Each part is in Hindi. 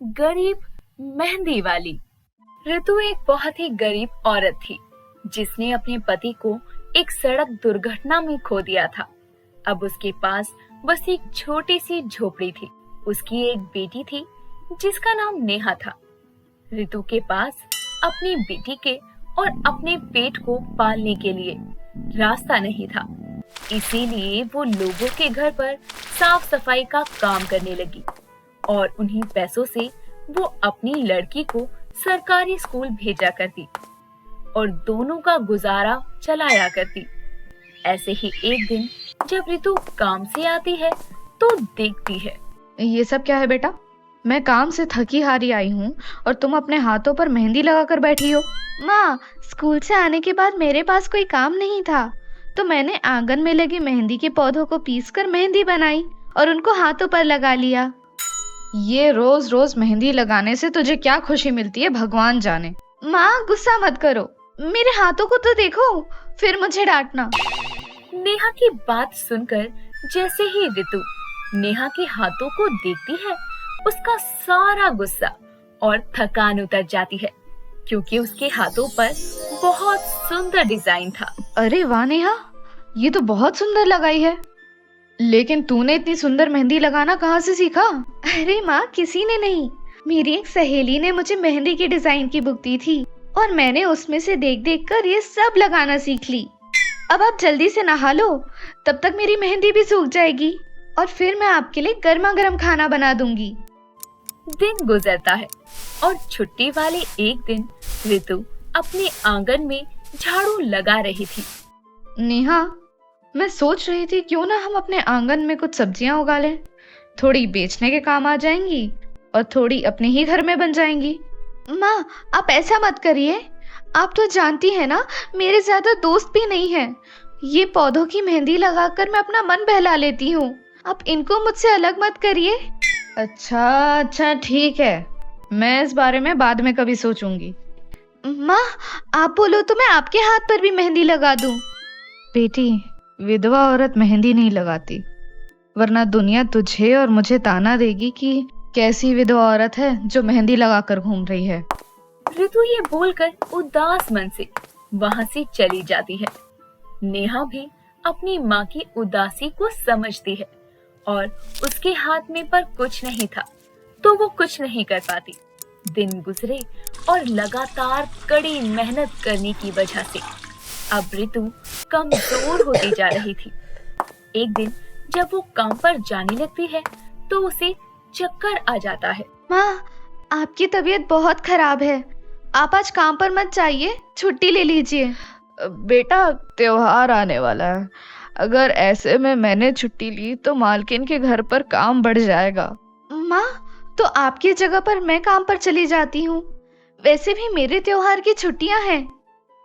गरीब मेहंदी वाली। ऋतु एक बहुत ही गरीब औरत थी जिसने अपने पति को एक सड़क दुर्घटना में खो दिया था। अब उसके पास बस एक छोटी सी झोपड़ी थी। उसकी एक बेटी थी जिसका नाम नेहा था। ऋतु के पास अपनी बेटी के और अपने पेट को पालने के लिए रास्ता नहीं था, इसीलिए वो लोगों के घर पर साफ सफाई का काम करने लगी और उन्हीं पैसों से वो अपनी लड़की को सरकारी स्कूल भेजा करती और दोनों का गुजारा चलाया करती। ऐसे ही एक दिन जब ऋतु काम से आती है तो देखती है, ये सब क्या है बेटा? मैं काम से थकी हारी आई हूँ और तुम अपने हाथों पर मेहंदी लगाकर बैठी हो। माँ, स्कूल से आने के बाद मेरे पास कोई काम नहीं था, तो मैंने आंगन में लगी मेहंदी के पौधों को पीसकर मेहंदी बनाई और उनको हाथों पर लगा लिया। ये रोज रोज मेहंदी लगाने से तुझे क्या खुशी मिलती है भगवान जाने। माँ, गुस्सा मत करो, मेरे हाथों को तो देखो, फिर मुझे डांटना। नेहा की बात सुनकर जैसे ही ऋतु नेहा के हाथों को देखती है, उसका सारा गुस्सा और थकान उतर जाती है, क्योंकि उसके हाथों पर बहुत सुंदर डिजाइन था। अरे वाह नेहा, ये तो बहुत सुंदर लगाई है। लेकिन तूने इतनी सुंदर मेहंदी लगाना कहाँ से सीखा? अरे माँ, किसी ने नहीं, मेरी एक सहेली ने मुझे मेहंदी के डिजाइन की बुक दी थी और मैंने उसमें से देख देख कर ये सब लगाना सीख ली। अब आप जल्दी से नहा लो, तब तक मेरी मेहंदी भी सूख जाएगी और फिर मैं आपके लिए गर्मा गर्म खाना बना दूंगी। दिन गुजरता है और छुट्टी वाले एक दिन ऋतु अपने आंगन में झाड़ू लगा रही थी। नेहा, मैं सोच रही थी क्यों ना हम अपने आंगन में कुछ सब्जियां उगा लें। थोड़ी बेचने के काम आ जाएंगी और थोड़ी अपने ही घर में बन जाएंगी। माँ, आप ऐसा मत करिए, आप तो जानती हैं ना, मेरे ज्यादा दोस्त भी नहीं हैं। ये पौधों की मेहंदी लगाकर मैं अपना मन बहला लेती हूँ, आप इनको मुझसे अलग मत करिए। अच्छा ठीक है, मैं इस बारे में बाद में कभी सोचूंगी। माँ, आप बोलो तो मैं आपके हाथ पर भी मेहंदी लगा दूं। बेटी, विधवा औरत मेहंदी नहीं लगाती, वरना दुनिया तुझे और मुझे ताना देगी कि कैसी विधवा औरत है जो मेहंदी लगाकर घूम रही है। ऋतु ये बोलकर उदास मन से वहाँ से चली जाती है। नेहा भी अपनी माँ की उदासी को समझती है और उसके हाथ में पर कुछ नहीं था, तो वो कुछ नहीं कर पाती। दिन गुजरे और लगातार कड़ी मेहनत करने की वजह से अब ऋतु कमजोर होती जा रही थी। एक दिन जब वो काम पर जाने लगती है तो उसे चक्कर आ जाता है। माँ, आपकी तबीयत बहुत खराब है, आप आज काम पर मत जाइए, छुट्टी ले लीजिए। बेटा, त्योहार आने वाला है, अगर ऐसे में मैंने छुट्टी ली तो मालकिन के घर पर काम बढ़ जाएगा। माँ, तो आपकी जगह पर मैं काम पर चली जाती हूँ, वैसे भी मेरे त्योहार की छुट्टियाँ हैं।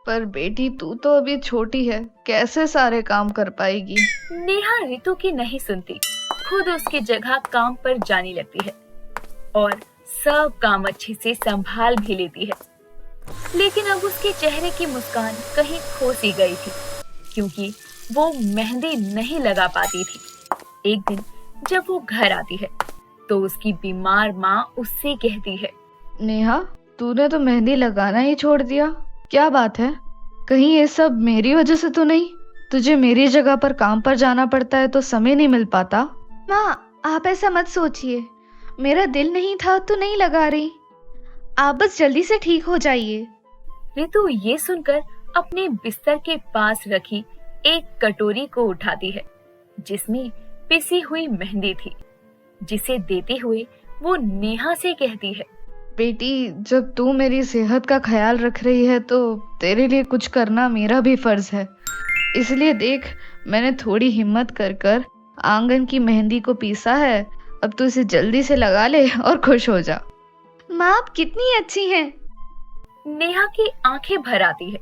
पर बेटी, तू तो अभी छोटी है, कैसे सारे काम कर पाएगी? नेहा ऋतु की नहीं सुनती, खुद उसकी जगह काम पर जाने लगती है और सब काम अच्छे से संभाल भी लेती है। लेकिन अब उसके चेहरे की मुस्कान कहीं खो सी गई थी, क्योंकि वो मेहंदी नहीं लगा पाती थी। एक दिन जब वो घर आती है तो उसकी बीमार माँ उससे कहती है, नेहा, तूने तो मेहंदी लगाना ही छोड़ दिया, क्या बात है? कहीं ये सब मेरी वजह से तो नहीं? तुझे मेरी जगह पर काम पर जाना पड़ता है तो समय नहीं मिल पाता? माँ, आप ऐसा मत सोचिए, मेरा दिल नहीं था तो नहीं लगा रही, आप बस जल्दी से ठीक हो जाइए। ऋतु ये सुनकर अपने बिस्तर के पास रखी एक कटोरी को उठाती है जिसमें पिसी हुई मेहंदी थी, जिसे देते हुए वो नेहा से कहती है, बेटी, जब तू मेरी सेहत का ख्याल रख रही है तो तेरे लिए कुछ करना मेरा भी फर्ज है। इसलिए देख, मैंने थोड़ी हिम्मत कर कर आंगन की मेहंदी को पीसा है, अब तू इसे जल्दी से लगा ले और खुश हो जा। माँ, आप कितनी अच्छी हैं। नेहा की आंखें भर आती है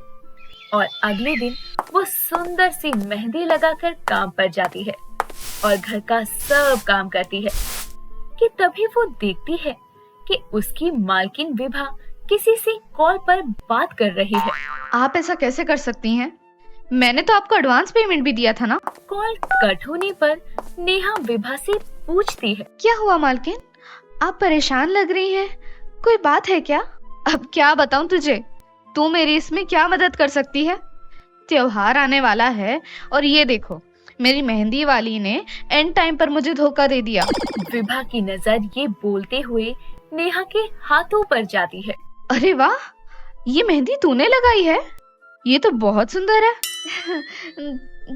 और अगले दिन वो सुंदर सी मेहंदी लगाकर काम पर जाती है और घर का सब काम करती है कि तभी वो देखती है कि उसकी मालकिन विभा किसी से कॉल पर बात कर रही है। आप ऐसा कैसे कर सकती हैं? मैंने तो आपको एडवांस पेमेंट भी दिया था ना। कॉल कट होने पर नेहा विभा से पूछती है, क्या हुआ मालकिन, आप परेशान लग रही हैं। कोई बात है क्या? अब क्या बताऊं तुझे? तू मेरी इसमें क्या मदद कर सकती है? त्योहार आने वाला है और ये देखो, मेरी मेहंदी वाली ने एंड टाइम पर मुझे धोखा दे दिया। विभा की नजर ये बोलते हुए नेहा के हाथों पर जाती है। अरे वाह, ये मेहंदी तूने लगाई है? ये तो बहुत सुंदर है।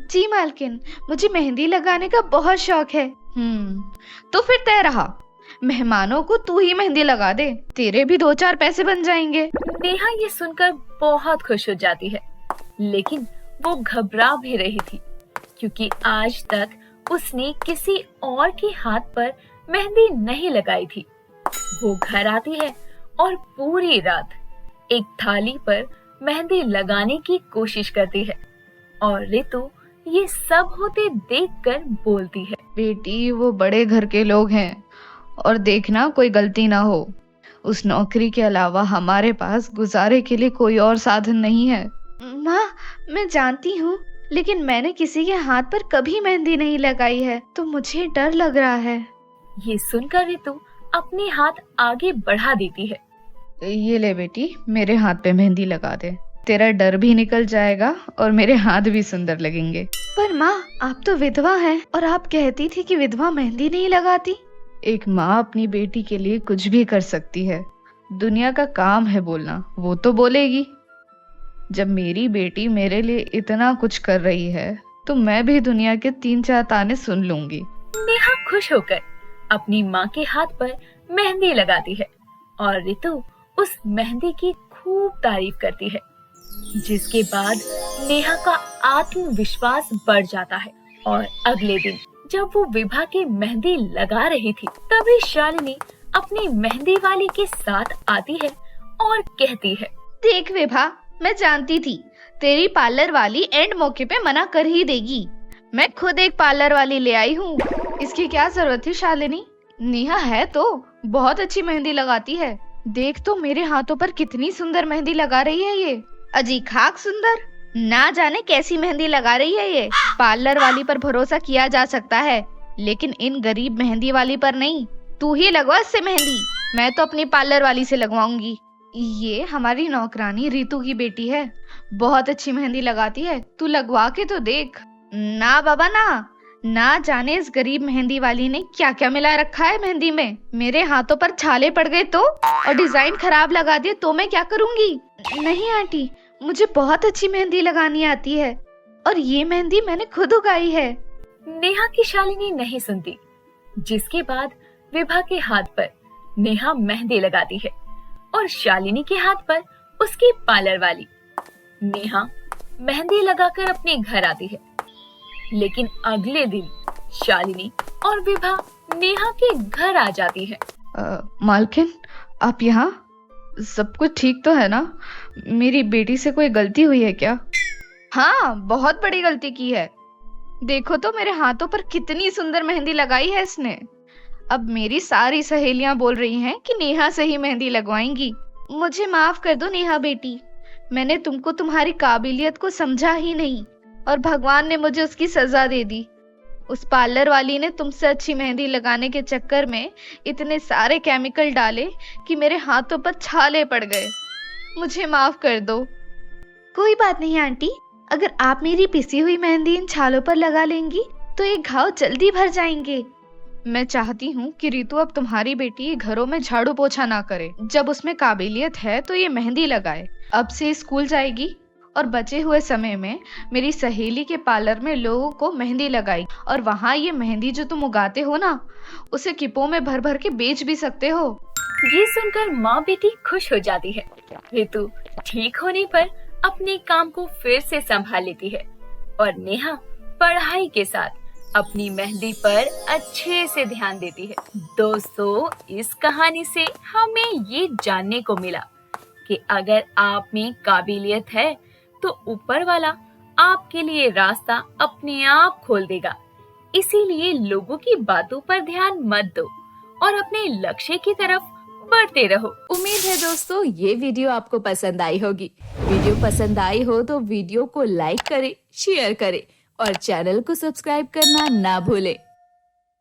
जी मालकिन, मुझे मेहंदी लगाने का बहुत शौक है। तो फिर तय रहा, मेहमानों को तू ही मेहंदी लगा दे, तेरे भी 2-4 पैसे बन जाएंगे। नेहा ये सुनकर बहुत खुश हो जाती है, लेकिन वो घबरा भी रही थी क्योंकि आज तक उसने किसी और के हाथ पर मेहंदी नहीं लगाई थी। वो घर आती है और पूरी रात एक थाली पर मेहंदी लगाने की कोशिश करती है और रितु ये सब होते देखकर बोलती है, बेटी, वो बड़े घर के लोग हैं और देखना कोई गलती ना हो। उस नौकरी के अलावा हमारे पास गुजारे के लिए कोई और साधन नहीं है। माँ, मैं जानती हूँ, लेकिन मैंने किसी के हाथ पर कभी मेहंदी नहीं लगाई है, तो मुझे डर लग रहा है। ये सुनकर रितु अपने हाथ आगे बढ़ा देती है। ये ले बेटी, मेरे हाथ पे मेहंदी लगा दे, तेरा डर भी निकल जाएगा और मेरे हाथ भी सुंदर लगेंगे। पर माँ, आप तो विधवा हैं और आप कहती थी कि विधवा मेहंदी नहीं लगाती। एक माँ अपनी बेटी के लिए कुछ भी कर सकती है। दुनिया का काम है बोलना, वो तो बोलेगी। जब मेरी बेटी मेरे लिए इतना कुछ कर रही है तो मैं भी दुनिया के 3-4 ताने सुन लूंगी। नेहा खुश होकर अपनी माँ के हाथ पर मेहंदी लगाती है और रितु उस मेहंदी की खूब तारीफ करती है, जिसके बाद नेहा का आत्मविश्वास बढ़ जाता है। और अगले दिन जब वो विभा की मेहंदी लगा रही थी, तभी शालिनी अपनी मेहंदी वाली के साथ आती है और कहती है, देख विभा, मैं जानती थी तेरी पार्लर वाली एंड मौके पे मना कर ही देगी। मैं खुद एक पार्लर वाली ले आई हूँ। इसकी क्या जरूरत थी शालिनी? नेहा है तो बहुत अच्छी मेहंदी लगाती है। देख तो मेरे हाथों पर कितनी सुंदर मेहंदी लगा रही है ये। अजी खाक सुंदर, ना जाने कैसी मेहंदी लगा रही है ये। पार्लर वाली पर भरोसा किया जा सकता है, लेकिन इन गरीब मेहंदी वाली पर नहीं। तू ही लगवा इससे मेहंदी, मैं तो अपनी पार्लर वाली से लगवाऊंगी। ये हमारी नौकरानी रितु की बेटी है, बहुत अच्छी मेहंदी लगाती है, तू लगवा के तो देख। ना बाबा ना जाने इस गरीब मेहंदी वाली ने क्या क्या मिला रखा है मेहंदी में। मेरे हाथों पर छाले पड़ गए तो, और डिजाइन खराब लगा दिए तो मैं क्या करूंगी? नहीं आंटी, मुझे बहुत अच्छी मेहंदी लगानी आती है और ये मेहंदी मैंने खुद उगाई है। नेहा की शालिनी नहीं सुनती, जिसके बाद विभा के हाथ पर नेहा मेहंदी लगाती है और शालिनी के हाथ पर उसकी पार्लर वाली। नेहा मेहंदी लगाकर अपने घर आती है, लेकिन अगले दिन शालिनी और विभा नेहा के घर आ जाती है। मालकिन, आप यहाँ? सब कुछ ठीक तो है ना? मेरी बेटी से कोई गलती हुई है क्या? हाँ, बहुत बड़ी गलती की है। देखो तो मेरे हाथों पर कितनी सुंदर मेहंदी लगाई है इसने। अब मेरी सारी सहेलियां बोल रही हैं कि नेहा से ही मेहंदी लगवाएंगी। मुझे माफ कर दो नेहा बेटी, मैंने तुमको तुम्हारी काबिलियत को समझा ही नहीं और भगवान ने मुझे उसकी सजा दे दी। उस पार्लर वाली ने तुमसे अच्छी मेहंदी लगाने के चक्कर में इतने सारे केमिकल डाले कि मेरे हाथों पर छाले पड़ गए। मुझे माफ कर दो। कोई बात नहीं आंटी, अगर आप मेरी पिसी हुई मेहंदी इन छालों पर लगा लेंगी तो ये घाव जल्दी भर जाएंगे। मैं चाहती हूँ कि रितु अब तुम्हारी बेटी घरों में झाड़ू पोछा ना करे। जब उसमें काबिलियत है तो ये मेहंदी लगाए। अब से स्कूल जाएगी और बचे हुए समय में मेरी सहेली के पार्लर में लोगों को मेहंदी लगाई, और वहाँ ये मेहंदी जो तुम उगाते हो ना, उसे किपों में भर भर के बेच भी सकते हो। ये सुनकर माँ बेटी खुश हो जाती है। रितु ठीक होने पर अपने काम को फिर से संभाल लेती है और नेहा पढ़ाई के साथ अपनी मेहंदी पर अच्छे से ध्यान देती है। दोस्तों, इस कहानी से हमें ये जानने को मिला कि अगर आप में काबिलियत है तो ऊपर वाला आपके लिए रास्ता अपने आप खोल देगा। इसीलिए लोगों की बातों पर ध्यान मत दो और अपने लक्ष्य की तरफ बढ़ते रहो। उम्मीद है दोस्तों ये वीडियो आपको पसंद आई होगी। वीडियो पसंद आई हो तो वीडियो को लाइक करें, शेयर करें और चैनल को सब्सक्राइब करना ना भूलें।